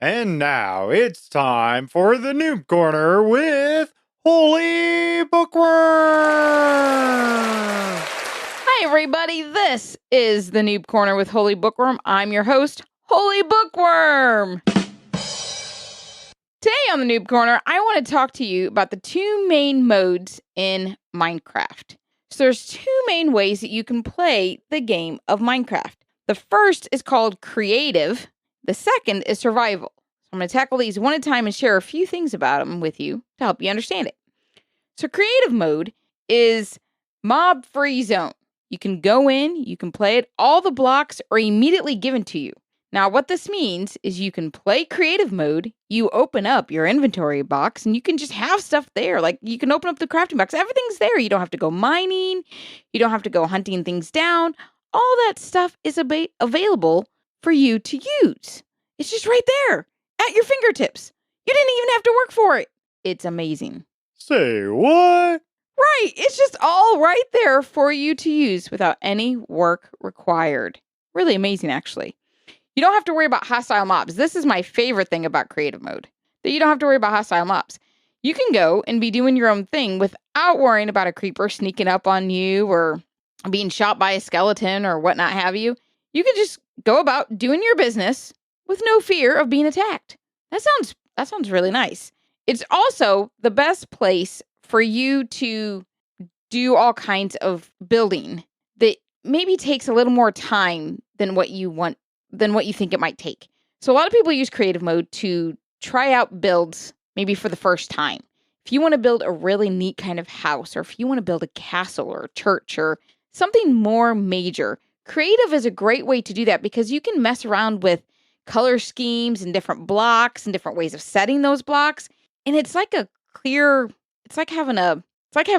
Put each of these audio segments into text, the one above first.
And now it's time for the Noob Corner with HolyBookworm! Hi, everybody. This is the Noob Corner with HolyBookworm. I'm your host, HolyBookworm. Today on the Noob Corner, I want to talk to you about the two main modes in Minecraft. So there's two main ways that you can play the game of Minecraft. The first is called creative. The second is survival. So I'm going to tackle these one at a time and share a few things about them with you to help you understand it. So creative mode is mob-free zone. You can go in, you can play it, all the blocks are immediately given to you. Now, what this means is you can play creative mode, you open up your inventory box, and you can just have stuff there. Like, you can open up the crafting box. Everything's there. You don't have to go mining. You don't have to go hunting things down. All that stuff is available for you to use. It's just right there at your fingertips. You didn't even have to work for it. It's amazing. Say what? Right. It's just all right there for you to use without any work required. Really amazing, actually. You don't have to worry about hostile mobs. This is my favorite thing about creative mode, that you don't have to worry about hostile mobs. You can go and be doing your own thing without worrying about a creeper sneaking up on you or being shot by a skeleton or whatnot have you. You can just go about doing your business with no fear of being attacked. That sounds really nice. It's also the best place for you to do all kinds of building that maybe takes a little more time than what you think it might take. So a lot of people use creative mode to try out builds maybe for the first time. If you want to build a really neat kind of house, or if you want to build a castle or a church or something more major, creative is a great way to do that because you can mess around with color schemes and different blocks and different ways of setting those blocks. And it's like having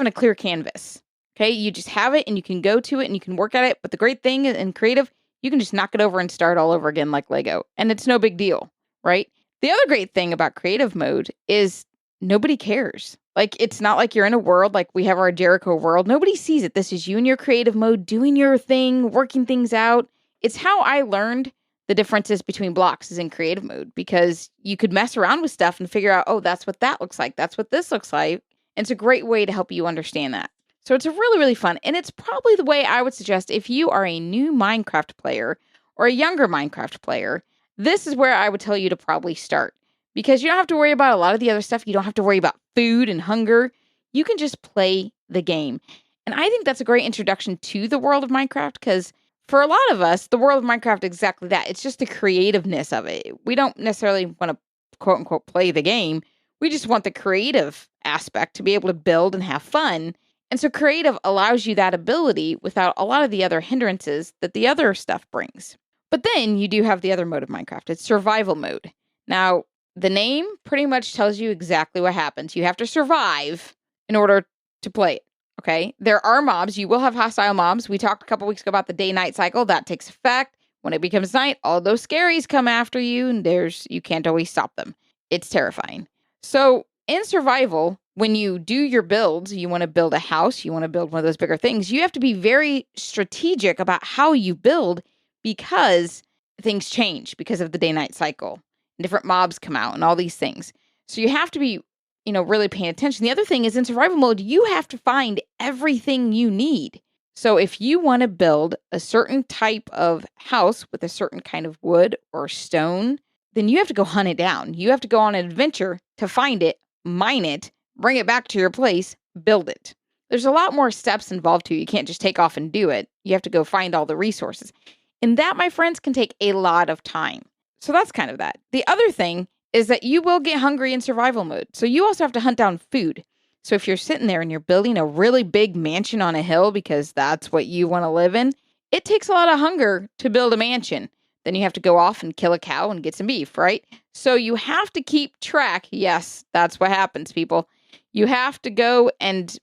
a clear canvas. Okay, you just have it and you can go to it and you can work at it. But the great thing in creative, you can just knock it over and start all over again like Lego. And it's no big deal, right? The other great thing about creative mode is nobody cares. Like, it's not like you're in a world like we have our Jericho world. Nobody sees it. This is you in your creative mode, doing your thing, working things out. It's how I learned the differences between blocks is in creative mode because you could mess around with stuff and figure out, oh, that's what that looks like. That's what this looks like. And it's a great way to help you understand that. So it's a really, really fun. And it's probably the way I would suggest if you are a new Minecraft player or a younger Minecraft player, this is where I would tell you to probably start. Because you don't have to worry about a lot of the other stuff. You don't have to worry about food and hunger. You can just play the game. And I think that's a great introduction to the world of Minecraft because for a lot of us, the world of Minecraft is exactly that. It's just the creativeness of it. We don't necessarily want to, quote unquote, play the game. We just want the creative aspect to be able to build and have fun. And so creative allows you that ability without a lot of the other hindrances that the other stuff brings. But then you do have the other mode of Minecraft. It's survival mode. Now, the name pretty much tells you exactly what happens. You have to survive in order to play it. Okay, there are mobs. You will have hostile mobs. We talked a couple weeks ago about the day-night cycle. That takes effect. When it becomes night, all those scaries come after you, and you can't always stop them. It's terrifying. So in survival, when you do your builds, you want to build a house, you want to build one of those bigger things, you have to be very strategic about how you build because things change because of the day-night cycle. Different mobs come out and all these things. So you have to be really paying attention. The other thing is in survival mode, you have to find everything you need. So if you want to build a certain type of house with a certain kind of wood or stone, then you have to go hunt it down. You have to go on an adventure to find it, mine it, bring it back to your place, build it. There's a lot more steps involved too. You can't just take off and do it. You have to go find all the resources. And that, my friends, can take a lot of time. So that's kind of that. The other thing is that you will get hungry in survival mode. So you also have to hunt down food. So if you're sitting there and you're building a really big mansion on a hill because that's what you want to live in, it takes a lot of hunger to build a mansion. Then you have to go off and kill a cow and get some beef, right? So you have to keep track. Yes, that's what happens, people. You have to go and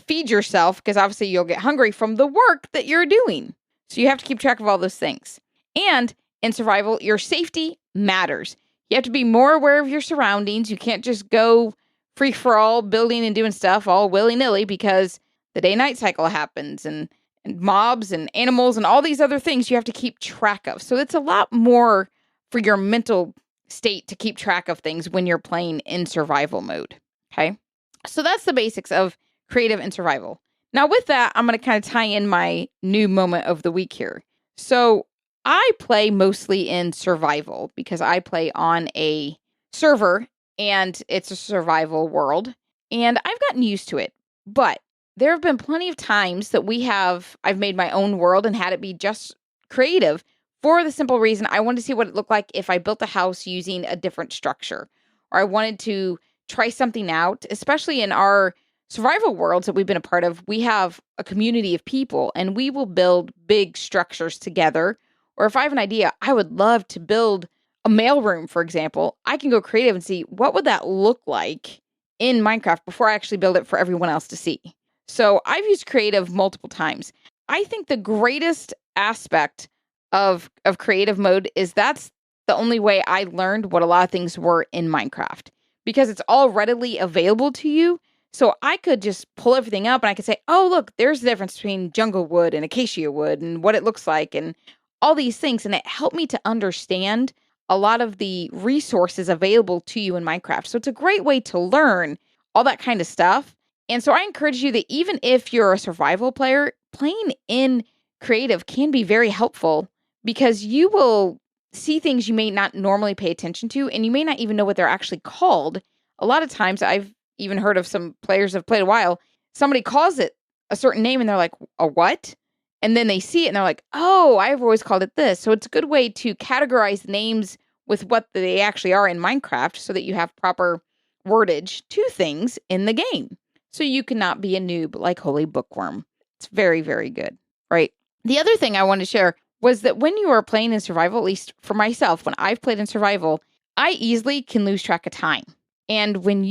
feed yourself because obviously you'll get hungry from the work that you're doing. So you have to keep track of all those things. And in survival, your safety matters. You have to be more aware of your surroundings. You can't just go free for all building and doing stuff all willy-nilly because the day-night cycle happens and mobs and animals and all these other things you have to keep track of. So it's a lot more for your mental state to keep track of things when you're playing in survival mode. Okay. So that's the basics of creative and survival. Now, with that, I'm going to kind of tie in my new moment of the week here. So I play mostly in survival because I play on a server and it's a survival world, and I've gotten used to it. But there have been plenty of times that I've made my own world and had it be just creative for the simple reason I wanted to see what it looked like if I built a house using a different structure, or I wanted to try something out, especially in our survival worlds that we've been a part of. We have a community of people and we will build big structures together. Or if I have an idea, I would love to build a mailroom, for example. I can go creative and see what would that look like in Minecraft before I actually build it for everyone else to see. So I've used creative multiple times. I think the greatest aspect of creative mode is that's the only way I learned what a lot of things were in Minecraft, because it's all readily available to you. So I could just pull everything up and I could say, oh, look, there's the difference between jungle wood and acacia wood and what it looks like and all these things. And it helped me to understand a lot of the resources available to you in Minecraft. So it's a great way to learn all that kind of stuff. And so I encourage you that even if you're a survival player, playing in creative can be very helpful, because you will see things you may not normally pay attention to, and you may not even know what they're actually called. A lot of times I've even heard of some players have played a while, somebody calls it a certain name and they're like, a what? And then they see it and they're like, oh, I've always called it this. So it's a good way to categorize names with what they actually are in Minecraft so that you have proper wordage to things in the game. So you cannot be a noob like HolyBookworm. It's very, very good, right? The other thing I wanted to share was that when you are playing in survival, at least for myself, when I've played in survival, I easily can lose track of time. And when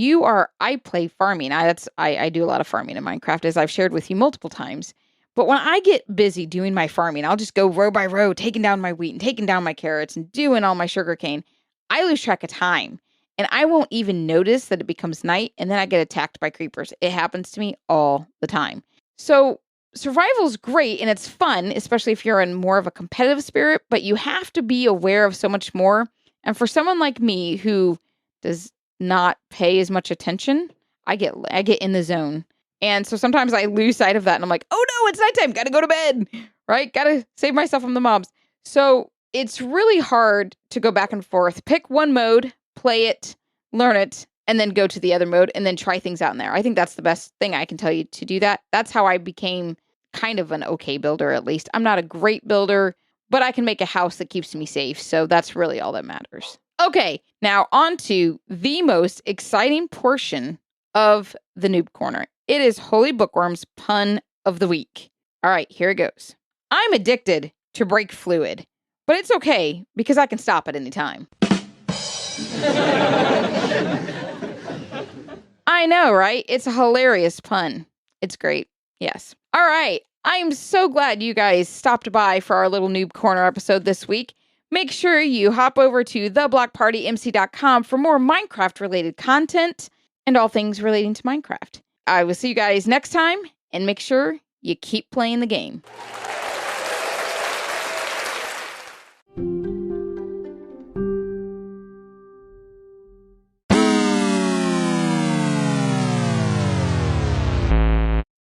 I play farming. I do a lot of farming in Minecraft, as I've shared with you multiple times. But when I get busy doing my farming, I'll just go row by row, taking down my wheat and taking down my carrots and doing all my sugarcane. I lose track of time. And I won't even notice that it becomes night, and then I get attacked by creepers. It happens to me all the time. So survival is great and it's fun, especially if you're in more of a competitive spirit, but you have to be aware of so much more. And for someone like me who does not pay as much attention, I get in the zone. And so sometimes I lose sight of that and I'm like, oh no, it's nighttime. Got to go to bed, right? Got to save myself from the mobs. So it's really hard to go back and forth. Pick one mode, play it, learn it, and then go to the other mode and then try things out in there. I think that's the best thing I can tell you to do that. That's how I became kind of an okay builder, at least. I'm not a great builder, but I can make a house that keeps me safe. So that's really all that matters. Okay, now on to the most exciting portion of the Noob Corner. It is HolyBookworm's pun of the week. All right, here it goes. I'm addicted to brake fluid, but it's okay because I can stop at any time. I know, right? It's a hilarious pun. It's great. Yes. All right. I'm so glad you guys stopped by for our little Noob Corner episode this week. Make sure you hop over to theblockpartymc.com for more Minecraft-related content and all things relating to Minecraft. I will see you guys next time, and make sure you keep playing the game.